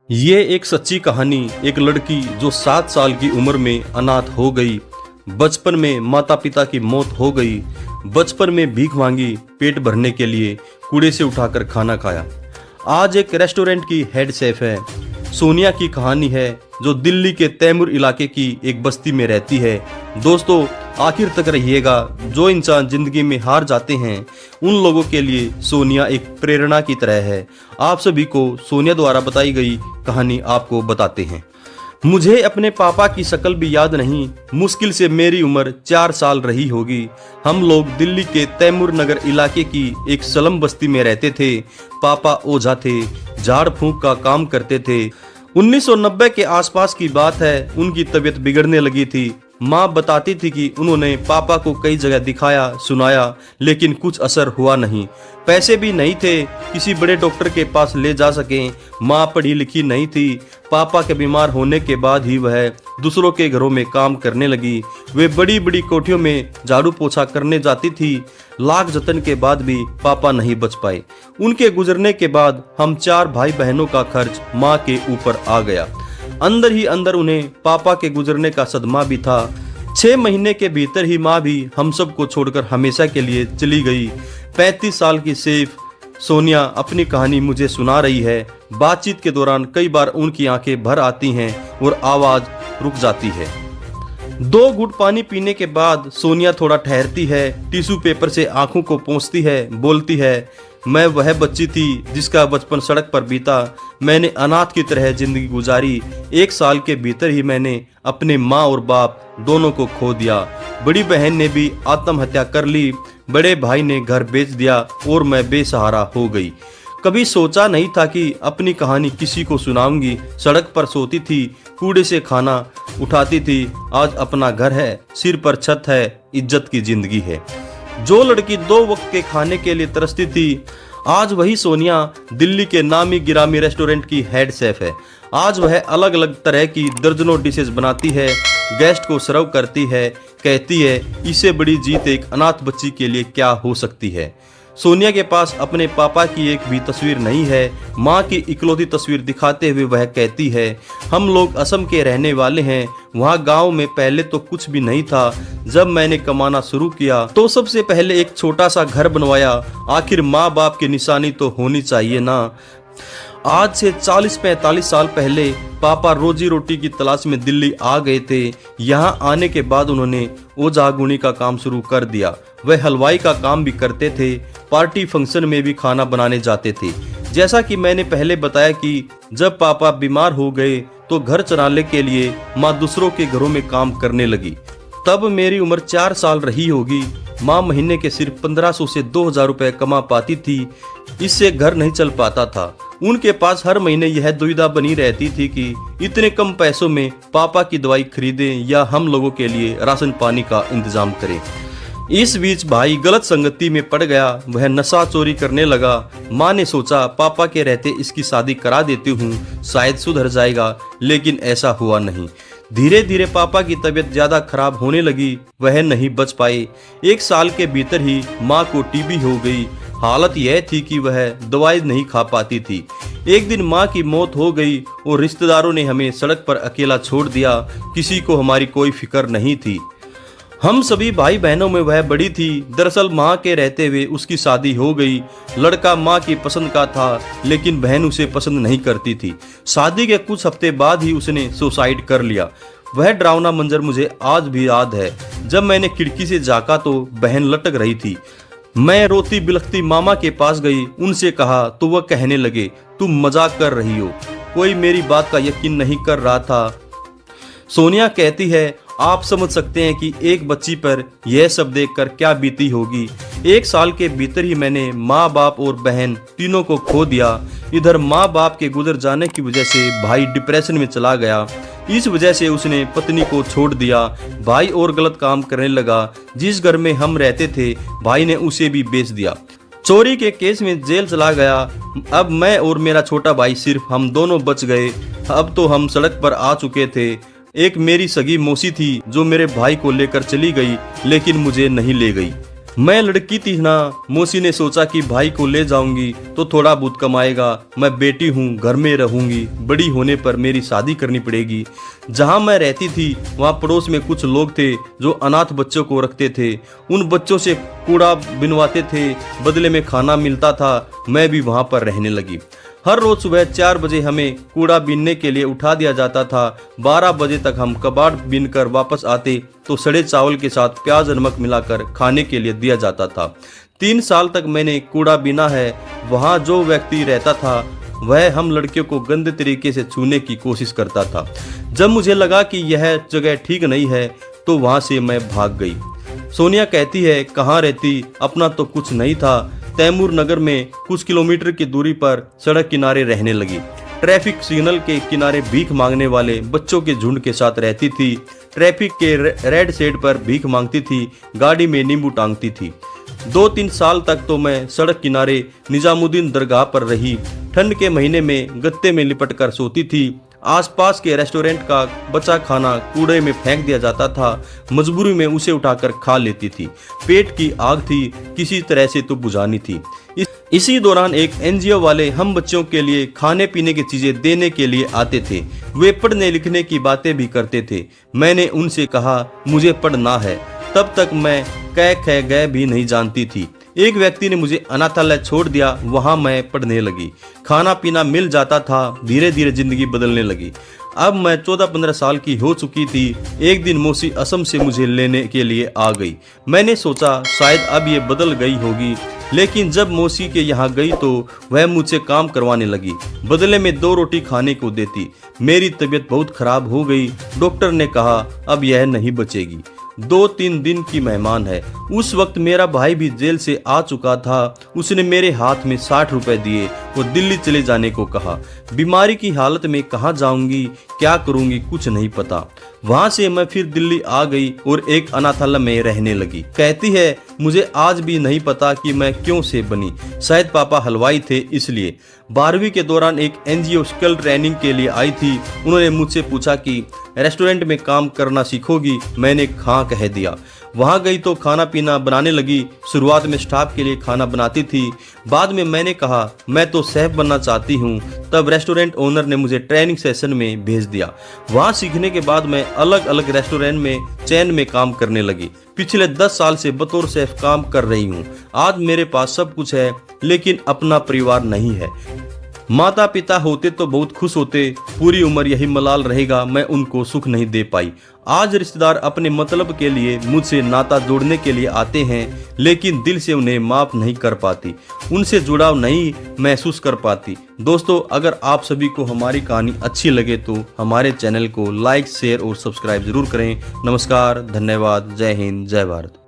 ये एक सच्ची कहानी। एक लड़की जो 7 साल की उम्र में अनाथ हो गई, बचपन में माता पिता की मौत हो गई, बचपन में भीख मांगी, पेट भरने के लिए कूड़े से उठाकर खाना खाया। आज एक रेस्टोरेंट की हेड शेफ है। सोनिया की कहानी है जो दिल्ली के तैमूर इलाके की एक बस्ती में रहती है। दोस्तों, आखिर तक रहिएगा। जो इंसान जिंदगी में हार जाते हैं उन लोगों के लिए सोनिया एक प्रेरणा की तरह है। आप सभी को सोनिया द्वारा बताई गई कहानी आपको बताते हैं। मुझे अपने पापा की शक्ल भी याद नहीं। मुश्किल से मेरी उम्र 4 साल रही होगी। हम लोग दिल्ली के तैमूर नगर इलाके की एक स्लम बस्ती में रहते थे। पापा ओझा थे, झाड़ फूंक का काम करते थे। 1990 के आसपास की बात है। उनकी तबीयत बिगड़ने लगी थी। माँ बताती थी कि उन्होंने पापा को कई जगह दिखाया सुनाया, लेकिन कुछ असर हुआ नहीं। पैसे भी नहीं थे किसी बड़े डॉक्टर के पास ले जा सकें। माँ पढ़ी लिखी नहीं थी। पापा के बीमार होने के बाद ही वह दूसरों के घरों में काम करने लगी। वे बड़ी बड़ी कोठियों में झाड़ू पोछा करने जाती थी। लाख जतन के बाद भी पापा नहीं बच पाए। उनके गुजरने के बाद हम 4 भाई बहनों का खर्च माँ के ऊपर आ गया। अंदर ही अंदर उन्हें पापा के गुजरने का सदमा भी था। 6 महीने के भीतर ही माँ भी हम सबको छोड़कर हमेशा के लिए चली गई। 35 साल की शेफ सोनिया अपनी कहानी मुझे सुना रही है। बातचीत के दौरान कई बार उनकी आंखें भर आती हैं और आवाज रुक जाती है। 2 घूंट पानी पीने के बाद सोनिया थोड़ा ठहरती है, टिश्यू पेपर से आंखों को पोंछती है, बोलती है, मैं वह बच्ची थी जिसका बचपन सड़क पर बीता। मैंने अनाथ की तरह जिंदगी गुजारी। 1 साल के भीतर ही मैंने अपने माँ और बाप दोनों को खो दिया। बड़ी बहन ने भी आत्महत्या कर ली। बड़े भाई ने घर बेच दिया और मैं बेसहारा हो गई। कभी सोचा नहीं था कि अपनी कहानी किसी को सुनाऊंगी। सड़क पर सोती थी, कूड़े से खाना उठाती थी। आज अपना घर है, सिर पर छत है, इज्जत की जिंदगी है। जो लड़की 2 वक्त के खाने के लिए तरसती थी, आज वही सोनिया दिल्ली के नामी गिरामी रेस्टोरेंट की हेड शेफ है। आज वह अलग अलग तरह की दर्जनों डिशेस बनाती है, गेस्ट को सर्व करती है, कहती है इससे बड़ी जीत एक अनाथ बच्ची के लिए क्या हो सकती है। सोनिया के पास अपने पापा की एक भी तस्वीर नहीं है। माँ की इकलौती तस्वीर दिखाते हुए वह कहती है, हम लोग असम के रहने वाले हैं। वहाँ गांव में पहले तो कुछ भी नहीं था। जब मैंने कमाना शुरू किया तो सबसे पहले एक छोटा सा घर बनवाया। आखिर माँ बाप की निशानी तो होनी चाहिए ना। आज से 40-45 साल पहले पापा रोजी रोटी की तलाश में दिल्ली आ गए थे। यहाँ आने के बाद उन्होंने ओझागुनी का काम शुरू कर दिया। वह हलवाई का काम भी करते थे, पार्टी फंक्शन में भी खाना बनाने जाते थे। जैसा कि मैंने पहले बताया कि जब पापा बीमार हो गए तो घर चलाने के लिए माँ दूसरों के घरों में काम करने लगी। तब मेरी उम्र 4 साल रही होगी। माँ महीने के सिर्फ 1500 से 2000 रुपए कमा पाती थी। इससे घर नहीं चल पाता था। उनके पास हर महीने यह दुविधा बनी रहती थी कि इतने कम पैसों में पापा की दवाई खरीदें या हम लोगों के लिए राशन पानी का इंतजाम करें। इस बीच भाई गलत संगति में पड़ गया। वह नशा चोरी करने लगा। माँ ने सोचा पापा के रहते इसकी शादी करा देती हूँ, शायद सुधर जाएगा, लेकिन ऐसा हुआ नहीं। धीरे धीरे पापा की तबीयत ज्यादा खराब होने लगी। वह नहीं बच पाए। 1 साल के भीतर ही माँ को टीबी हो गई। हालत यह थी कि वह दवाई नहीं खा पाती थी। एक दिन माँ की मौत हो गई और रिश्तेदारों ने हमें सड़क पर अकेला छोड़ दिया। किसी को हमारी कोई फिक्र नहीं थी। हम सभी भाई बहनों में वह बड़ी थी। दरअसल माँ के रहते हुए उसकी शादी हो गई। लड़का माँ की पसंद का था, लेकिन बहन उसे पसंद नहीं करती थी। शादी के कुछ हफ्ते बाद ही उसने सुसाइड कर लिया। वह डरावना मंजर मुझे आज भी याद है। जब मैंने खिड़की से झांका तो बहन लटक रही थी। मैं रोती बिलखती मामा के पास गई, उनसे कहा तो वह कहने लगे, तुम मजाक कर रही हो। कोई मेरी बात का यकीन नहीं कर रहा था। सोनिया कहती है, आप समझ सकते हैं कि एक बच्ची पर यह सब देखकर क्या बीती होगी। 1 साल के भीतर ही मैंने माँ बाप और बहन तीनों को खो दिया। इधर माँ बाप के गुजर जाने की वजह से भाई डिप्रेशन में चला गया। इस वजह से उसने पत्नी को छोड़ दिया। भाई और गलत काम करने लगा। जिस घर में हम रहते थे भाई ने उसे भी बेच दिया। चोरी के केस में जेल चला गया। अब मैं और मेरा छोटा भाई सिर्फ हम दोनों बच गए। अब तो हम सड़क पर आ चुके थे। एक मेरी सगी मौसी थी जो मेरे भाई को लेकर चली गई, लेकिन मुझे नहीं ले गई। मैं लड़की थी ना, मौसी ने सोचा कि भाई को ले जाऊंगी तो थोड़ा बहुत कमाएगा, मैं बेटी हूँ घर में रहूंगी, बड़ी होने पर मेरी शादी करनी पड़ेगी। जहाँ मैं रहती थी वहाँ पड़ोस में कुछ लोग थे जो अनाथ बच्चों को रखते थे, उन बच्चों से कूड़ा बिनवाते थे, बदले में खाना मिलता था। मैं भी वहाँ पर रहने लगी। हर रोज सुबह 4 बजे हमें कूड़ा बीनने के लिए उठा दिया जाता था। 12 बजे तक हम कबाड़ बीनकर वापस आते तो सड़े चावल के साथ प्याज नमक मिलाकर खाने के लिए दिया जाता था। 3 साल तक मैंने कूड़ा बीना है। वहाँ जो व्यक्ति रहता था वह हम लड़कियों को गंदे तरीके से छूने की कोशिश करता था। जब मुझे लगा कि यह जगह ठीक नहीं है तो वहाँ से मैं भाग गई। सोनिया कहती है, कहाँ रहती, अपना तो कुछ नहीं था। तैमूर नगर में कुछ किलोमीटर की दूरी पर सड़क किनारे रहने लगी। ट्रैफिक सिग्नल के किनारे भीख मांगने वाले बच्चों के झुंड के साथ रहती थी। ट्रैफिक के रेड साइड पर भीख मांगती थी, गाड़ी में नींबू टांगती थी। 2-3 साल तक तो मैं सड़क किनारे निजामुद्दीन दरगाह पर रही। ठंड के महीने में गत्ते में लिपट कर सोती थी। आसपास के रेस्टोरेंट का बचा खाना कूड़े में फेंक दिया जाता था। मजबूरी में उसे उठाकर खा लेती थी। पेट की आग थी, किसी तरह से तो बुझानी थी। इसी दौरान एक एनजीओ वाले हम बच्चों के लिए खाने पीने की चीजें देने के लिए आते थे। वे पढ़ने लिखने की बातें भी करते थे। मैंने उनसे कहा मुझे पढ़ना है। तब तक मैं कै ख गए भी नहीं जानती थी। एक व्यक्ति ने मुझे अनाथालय छोड़ दिया, वहां मैं पढ़ने लगी। खाना पीना मिल जाता था। धीरे धीरे जिंदगी बदलने लगी। अब मैं 14-15 साल की हो चुकी थी। एक दिन मौसी असम से मुझे लेने के लिए आ गई। मैंने सोचा शायद अब ये बदल गई होगी, लेकिन जब मौसी के यहाँ गई तो वह मुझसे काम करवाने लगी। बदले में 2 रोटी खाने को देती। मेरी तबीयत बहुत खराब हो गई। डॉक्टर ने कहा अब यह नहीं बचेगी। 2-3 दिन की मेहमान है। उस वक्त मेरा भाई भी जेल से आ चुका था। उसने मेरे हाथ में 60 रुपए दिए और दिल्ली चले जाने को कहा। बीमारी की हालत में कहाँ जाऊंगी, क्या करूंगी, कुछ नहीं पता। वहां से मैं फिर दिल्ली आ गई और एक अनाथालय में रहने लगी। कहती है मुझे आज भी नहीं पता कि मैं क्यों से बनी। शायद पापा हलवाई थे इसलिए। 12वीं के दौरान एक एनजीओ स्किल ट्रेनिंग के लिए आई थी। उन्होंने मुझसे पूछा कि रेस्टोरेंट में काम करना सीखोगी। मैंने हाँ कह दिया। वहां गई तो खाना पीना बनाने लगी। शुरुआत में स्टाफ के लिए खाना बनाती थी। बाद में मैंने कहा मैं तो शेफ बनना चाहती हूँ। तब रेस्टोरेंट ओनर ने मुझे ट्रेनिंग सेशन में भेज दिया। वहां सीखने के बाद मैं अलग अलग रेस्टोरेंट में चेन में काम करने लगी। पिछले 10 साल से बतौर शेफ काम कर रही हूँ। आज मेरे पास सब कुछ है, लेकिन अपना परिवार नहीं है। माता पिता होते तो बहुत खुश होते। पूरी उम्र यही मलाल रहेगा, मैं उनको सुख नहीं दे पाई। आज रिश्तेदार अपने मतलब के लिए मुझसे नाता जोड़ने के लिए आते हैं, लेकिन दिल से उन्हें माफ नहीं कर पाती, उनसे जुड़ाव नहीं महसूस कर पाती। दोस्तों, अगर आप सभी को हमारी कहानी अच्छी लगे तो हमारे चैनल को लाइक, शेयर और सब्सक्राइब जरूर करें। नमस्कार, धन्यवाद, जय हिंद, जय भारत।